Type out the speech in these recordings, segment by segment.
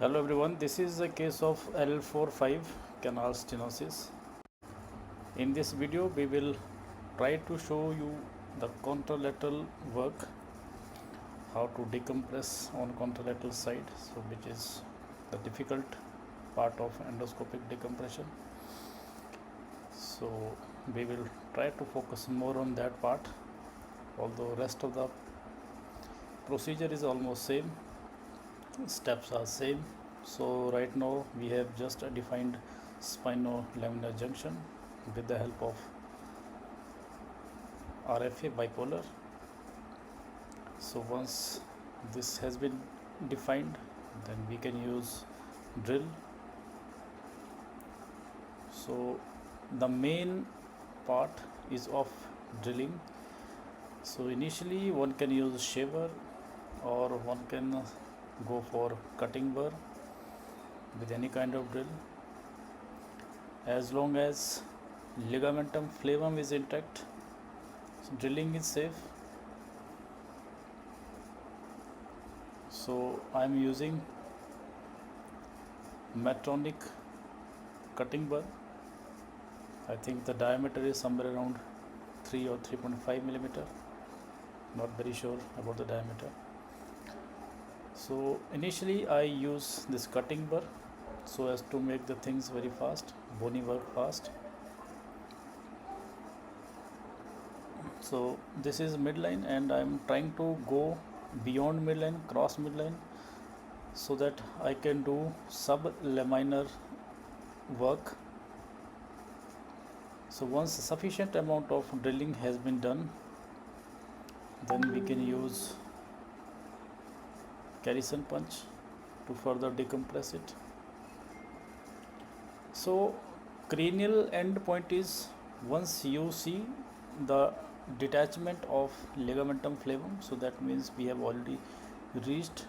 Hello everyone, this is a case of L45 canal stenosis. In this video we will try to show you the contralateral work, how to decompress on contralateral side, so which is the difficult part of endoscopic decompression. So we will try to focus more on that part, although rest of the procedure is almost same, steps are same. So right now we have just defined spino-laminar junction with the help of RFA bipolar. So once this has been defined, then we can use drill. So the main part is of drilling. So initially one can use shaver or one can go for cutting burr with any kind of drill, as long as ligamentum flavum is intact. So drilling is safe. So I am using Medtronic cutting burr. I think the diameter is somewhere around 3 or 3.5 millimeter, not very sure about the diameter. So initially I use this cutting burr so as to make the things very fast, bony work fast. So this is midline and I am trying to go beyond midline, cross midline, so that I can do sublaminar work. So once sufficient amount of drilling has been done, then we can use Carrison punch to further decompress it. So cranial end point is, once you see the detachment of ligamentum flavum, so that means we have already reached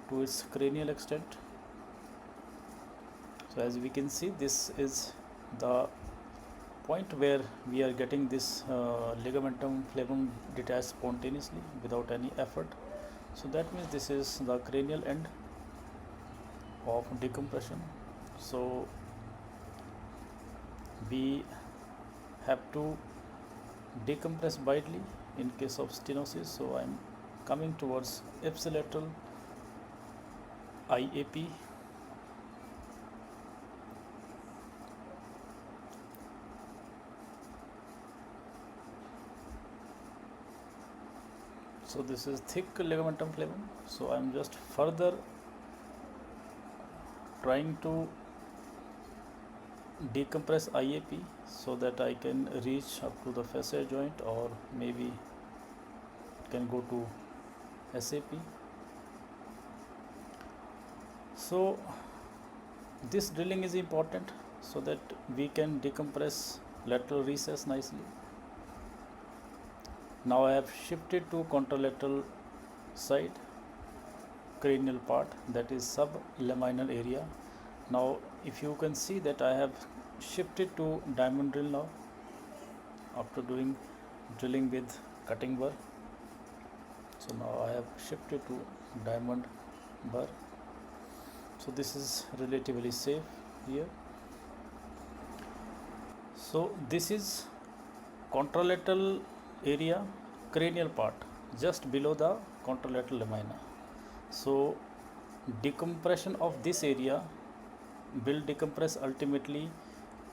to its cranial extent. So as we can see, this is the point where we are getting this ligamentum flavum detached spontaneously without any effort. So that means this is the cranial end of decompression. So we have to decompress widely in case of stenosis. So I am coming towards ipsilateral IAP. So this is thick ligamentum flavum. So I am just further trying to decompress IAP so that I can reach up to the facet joint, or maybe can go to SAP. So this drilling is important so that we can decompress lateral recess nicely. Now I have shifted to contralateral side, cranial part, that is sublaminar area. Now if you can see that I have shifted to diamond drill now after doing drilling with cutting burr. So now I have shifted to diamond burr. So this is relatively safe here. So this is contralateral area, cranial part, just below the contralateral lamina. So decompression of this area will decompress ultimately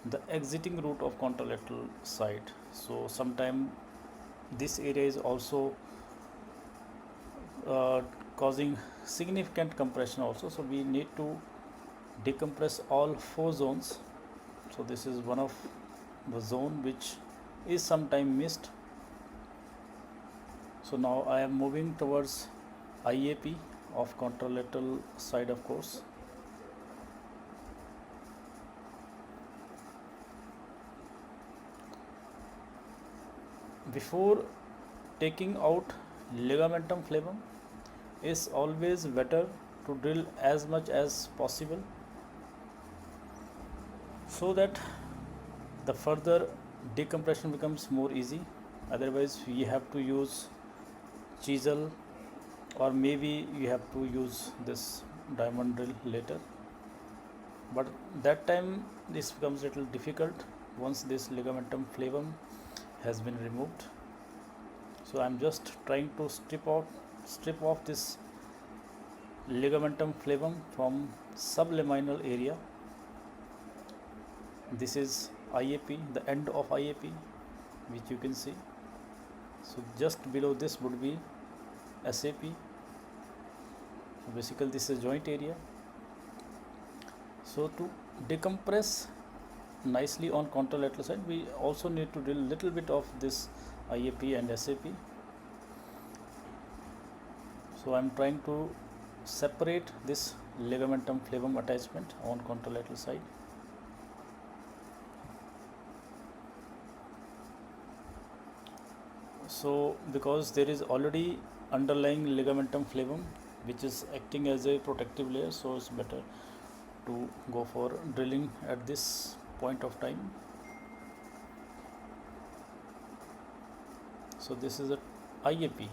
the exiting root of contralateral side. So sometime this area is also causing significant compression also. So we need to decompress all 4 zones. So this is one of the zone which is sometime missed. So now I am moving towards IAP of contralateral side, of course. Before taking out ligamentum flavum, is always better to drill as much as possible so that the further decompression becomes more easy. Otherwise we have to use chisel, or maybe you have to use this diamond drill later, but that time this becomes a little difficult once this ligamentum flavum has been removed. So I'm just trying to strip off this ligamentum flavum from sublaminar area. This is IAP, the end of IAP, which you can see. So just below this would be SAP. So basically this is joint area. So to decompress nicely on contralateral side, we also need to drill little bit of this IAP and SAP. So I'm trying to separate this ligamentum flavum attachment on contralateral side. So because there is already underlying ligamentum flavum which is acting as a protective layer, so it's better to go for drilling at this point of time. So this is a IAP.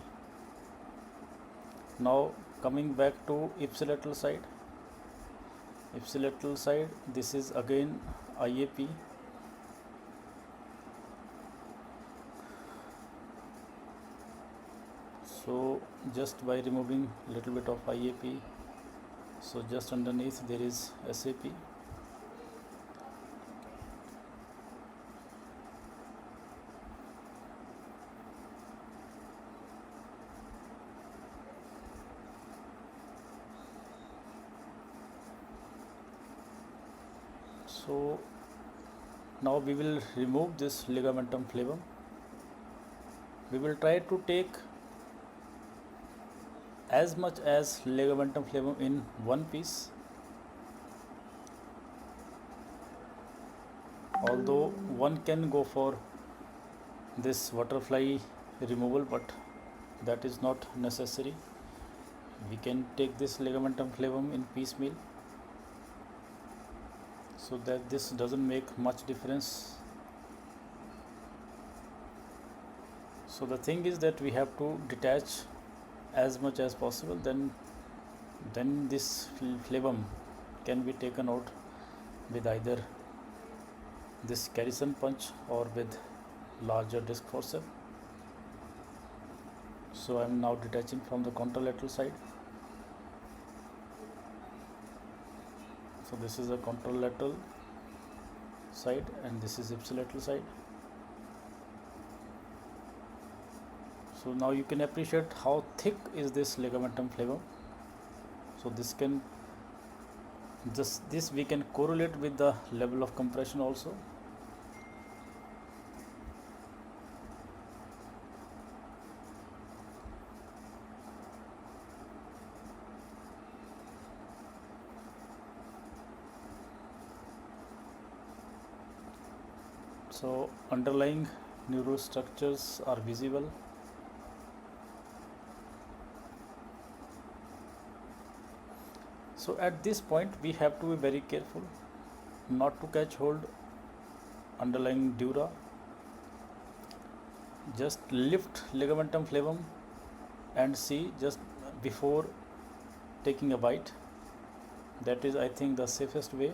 Now coming back to ipsilateral side. Ipsilateral side, this is again IAP. So just by removing little bit of IAP, so just underneath there is SAP. So now we will remove this ligamentum flavum. We will try to take as much as ligamentum flavum in one piece, although one can go for this butterfly removal, but that is not necessary. We can take this ligamentum flavum in piecemeal, so that this doesn't make much difference. So the thing is that we have to detach as much as possible, then this flavum can be taken out with either this Carrison punch or with larger disc forceps. So I am now detaching from the contralateral side. So this is the contralateral side and this is ipsilateral side. So now you can appreciate how thick is this ligamentum flavum. So this we can correlate with the level of compression also. So underlying neurostructures are visible. So at this point we have to be very careful not to catch hold underlying dura. Just lift ligamentum flavum and see just before taking a bite. That is, I think, the safest way.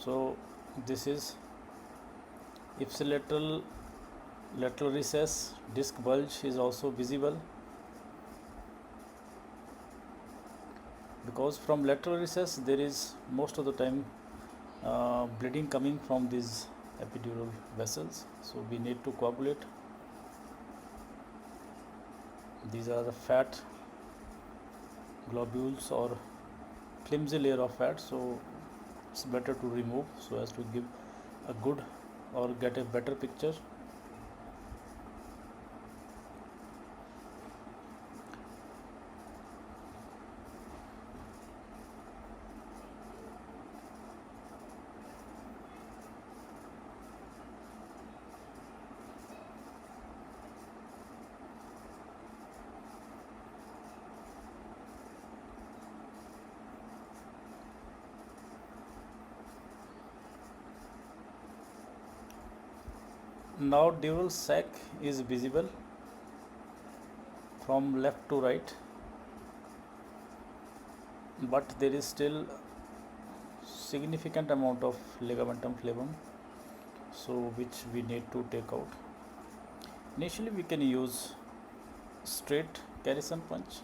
So this is ipsilateral lateral recess, disc bulge is also visible, because from lateral recess there is most of the time bleeding coming from these epidural vessels, so we need to coagulate. These are the fat globules or flimsy layer of fat, so it's better to remove so as to give a good or get a better picture. Now dural sac is visible from left to right, but there is still significant amount of ligamentum flavum, so which we need to take out. Initially we can use straight Carrison punch,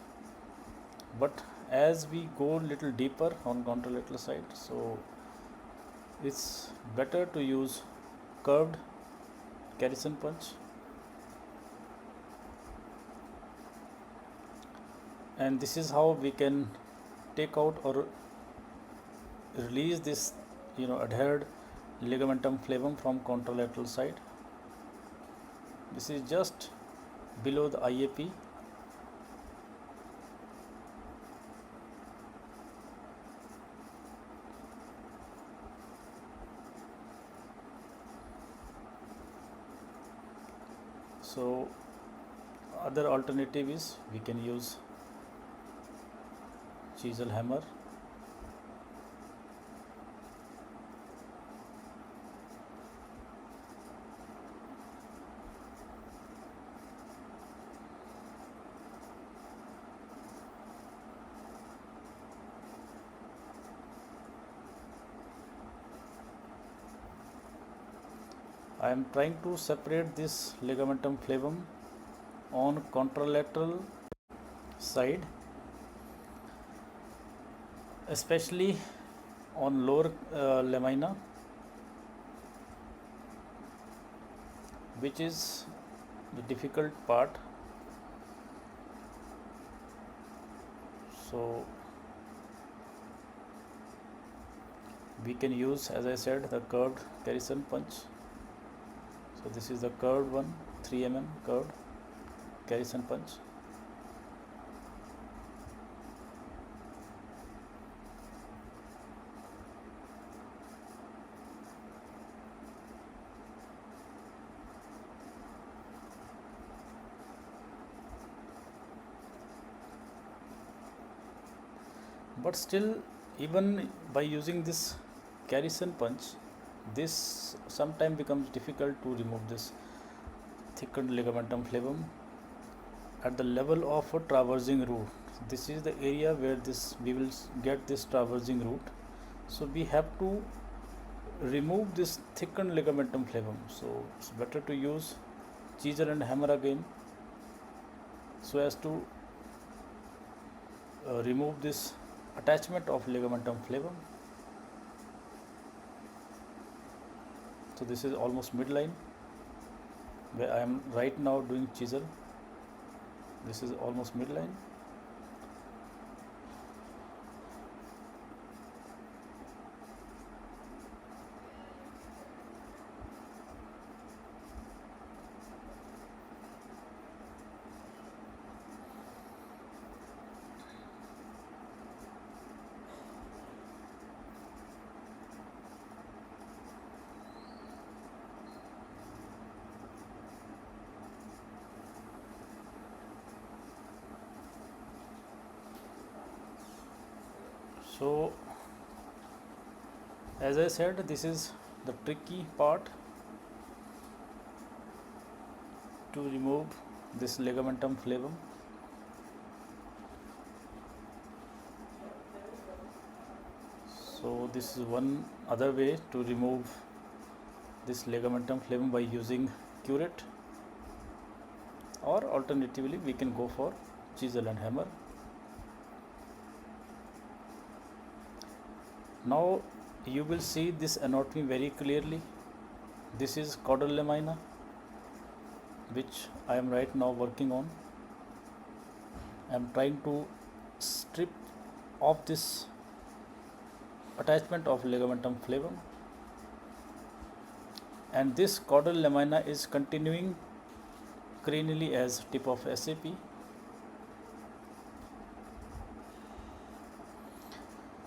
but as we go little deeper on contralateral side, so it's better to use curved Carrison punch. And this is how we can take out or release this adhered ligamentum flavum from contralateral side. This is just below the IAP. So other alternative is we can use chisel hammer. I am trying to separate this ligamentum flavum on contralateral side, especially on lower lamina, which is the difficult part. So we can use, as I said, the curved Carrison punch. So this is the curved one, 3 mm curved Carrison punch. But still, even by using this Carrison punch, this sometimes becomes difficult to remove this thickened ligamentum flavum at the level of a traversing root. This is the area where we will get this traversing root. So we have to remove this thickened ligamentum flavum. So it's better to use chisel and hammer again, so as to remove this attachment of ligamentum flavum. So this is almost midline, where I am right now doing chisel. This is almost midline. So as I said, this is the tricky part to remove this ligamentum flavum. So this is one other way to remove this ligamentum flavum by using curette, or alternatively we can go for chisel and hammer. Now you will see this anatomy very clearly. This is caudal lamina, which I am right now working on. I am trying to strip off this attachment of ligamentum flavum, and this caudal lamina is continuing cranially as tip of SAP.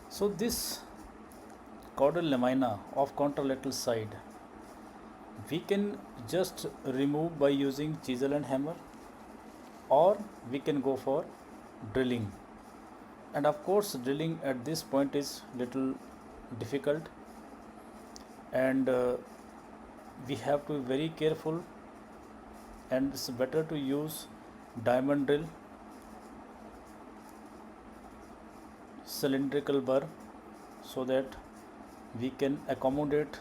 So this caudal lamina of contralateral side we can just remove by using chisel and hammer, or we can go for drilling. And of course drilling at this point is little difficult, and we have to be very careful, and it's better to use diamond drill, cylindrical burr, so that we can accommodate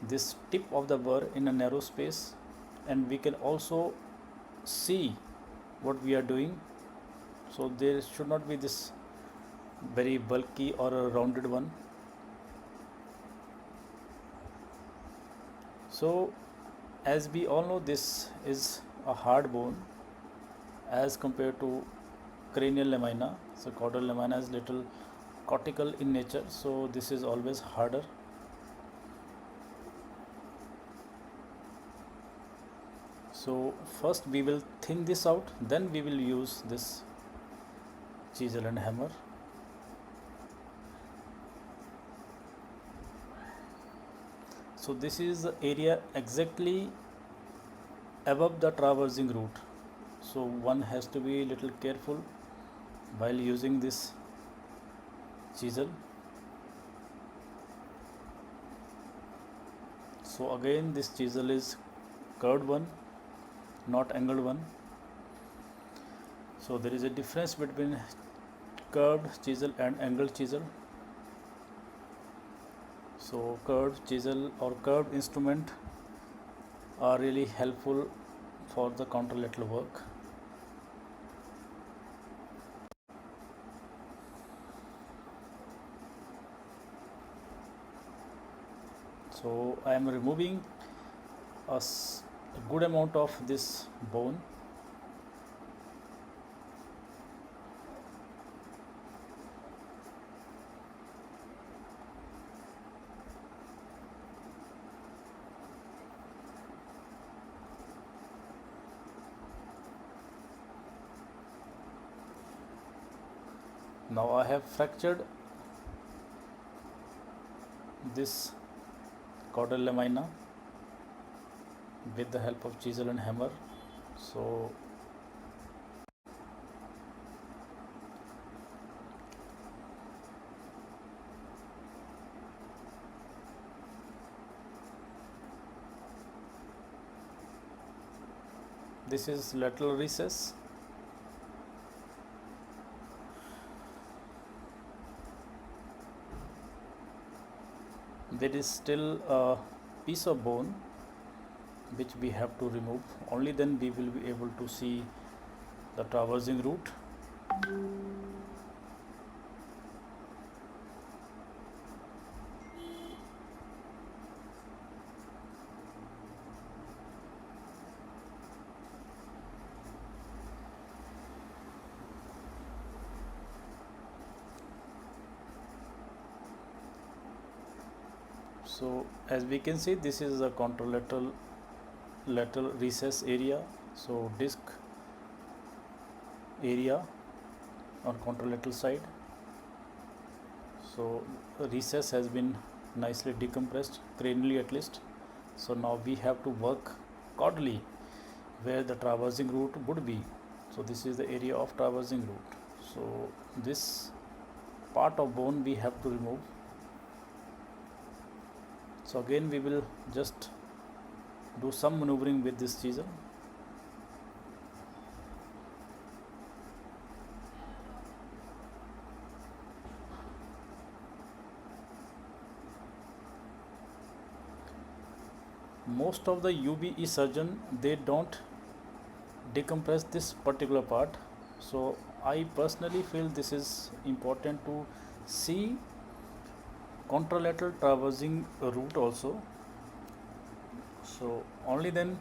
this tip of the burr in a narrow space, and we can also see what we are doing. So there should not be this very bulky or a rounded one. So as we all know, this is a hard bone as compared to cranial lamina. So caudal lamina is little cortical in nature, so this is always harder. So first we will thin this out, then we will use this chisel and hammer. So this is the area exactly above the traversing root. So one has to be little careful while using this chisel. So again, this chisel is curved one, not angled one. So there is a difference between curved chisel and angled chisel. So curved chisel or curved instrument are really helpful for the contralateral work. So I am removing a good amount of this bone. Now I have fractured this caudal lamina with the help of chisel and hammer. So this is lateral recess. There is still a piece of bone which we have to remove. Only then we will be able to see the traversing root. So as we can see, this is a contralateral lateral recess area. So disc area on contralateral side. So recess has been nicely decompressed, cranially at least. So now we have to work caudally where the traversing root would be. So this is the area of traversing root. So this part of bone we have to remove. So again we will just do some maneuvering with this chisel. Most of the UBE surgeon, they don't decompress this particular part. So I personally feel this is important to see contralateral traversing root also. So only then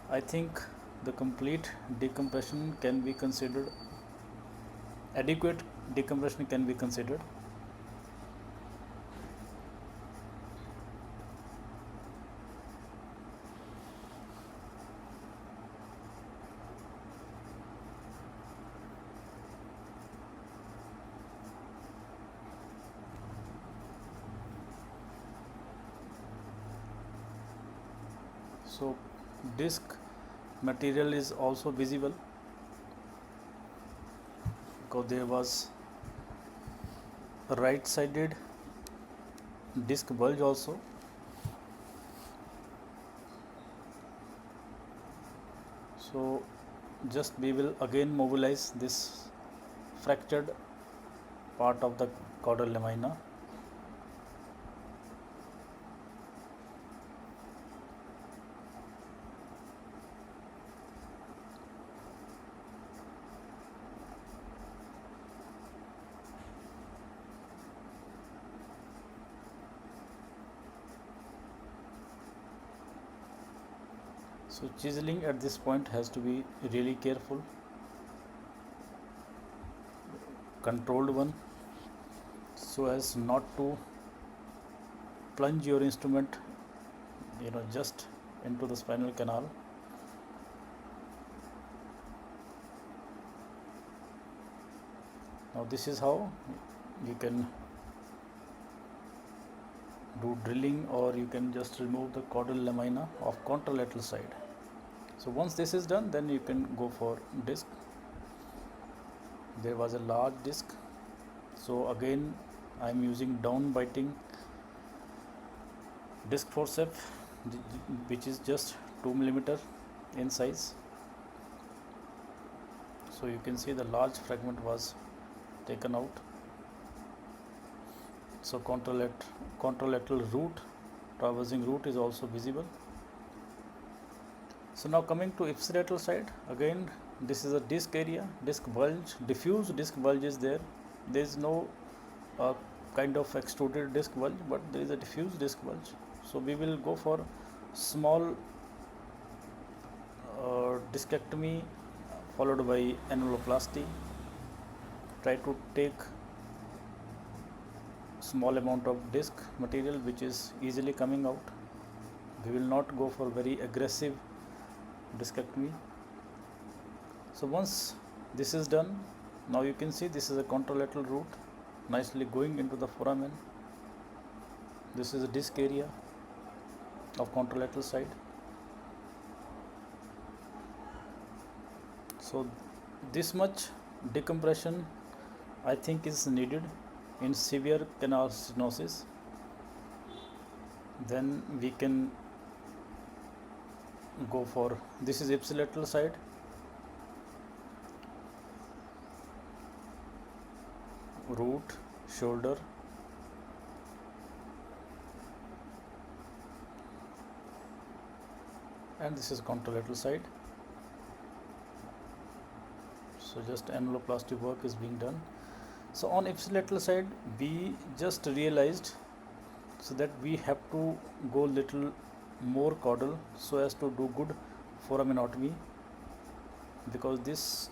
I think the complete decompression can be considered, adequate decompression can be considered. So disc material is also visible because there was a right sided disc bulge also. So just we will again mobilize this fractured part of the caudal lamina. So chiseling at this point has to be really careful, controlled one, so as not to plunge your instrument just into the spinal canal. Now this is how you can do drilling, or you can just remove the caudal lamina of contralateral side. So once this is done, then you can go for disc. There was a large disc, so again I am using down biting disc forceps, which is just 2 mm in size. So you can see the large fragment was taken out. So contralateral root, traversing root is also visible. So now coming to ipsilateral side, again this is a disc area, disc bulge, diffuse disc bulge is there. There is no kind of extruded disc bulge, but there is a diffuse disc bulge. So we will go for small discectomy followed by annuloplasty. Try to take small amount of disc material which is easily coming out. We will not go for very aggressive discectomy. So once this is done, now you can see this is a contralateral root nicely going into the foramen. This is a disc area of contralateral side. So this much decompression I think is needed in severe canal stenosis. Then we can go for, this is ipsilateral side, root, shoulder, and this is contralateral side. So just annuloplasty work is being done. So on ipsilateral side we just realized so that we have to go little more caudal so as to do good foraminotomy, because this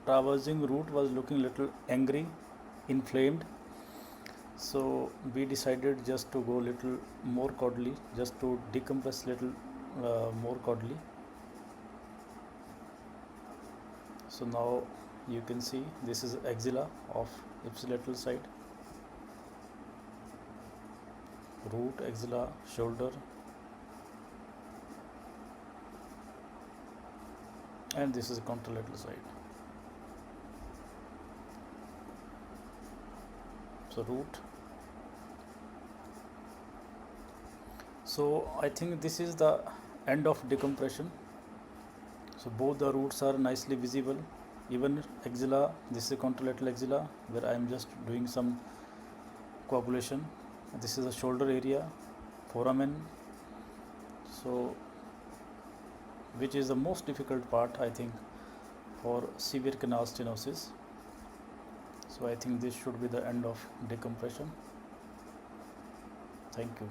traversing root was looking little angry, inflamed. So we decided just to go little more caudally, just to decompress little more caudally. So now you can see this is axilla of ipsilateral side, root, axilla, shoulder, and this is contralateral side. So root. So I think this is the end of decompression. So both the roots are nicely visible. Even axilla, this is contralateral axilla where I am just doing some coagulation. This is the shoulder area, foramen. So which is the most difficult part I think for severe canal stenosis. So I think this should be the end of decompression. Thank you.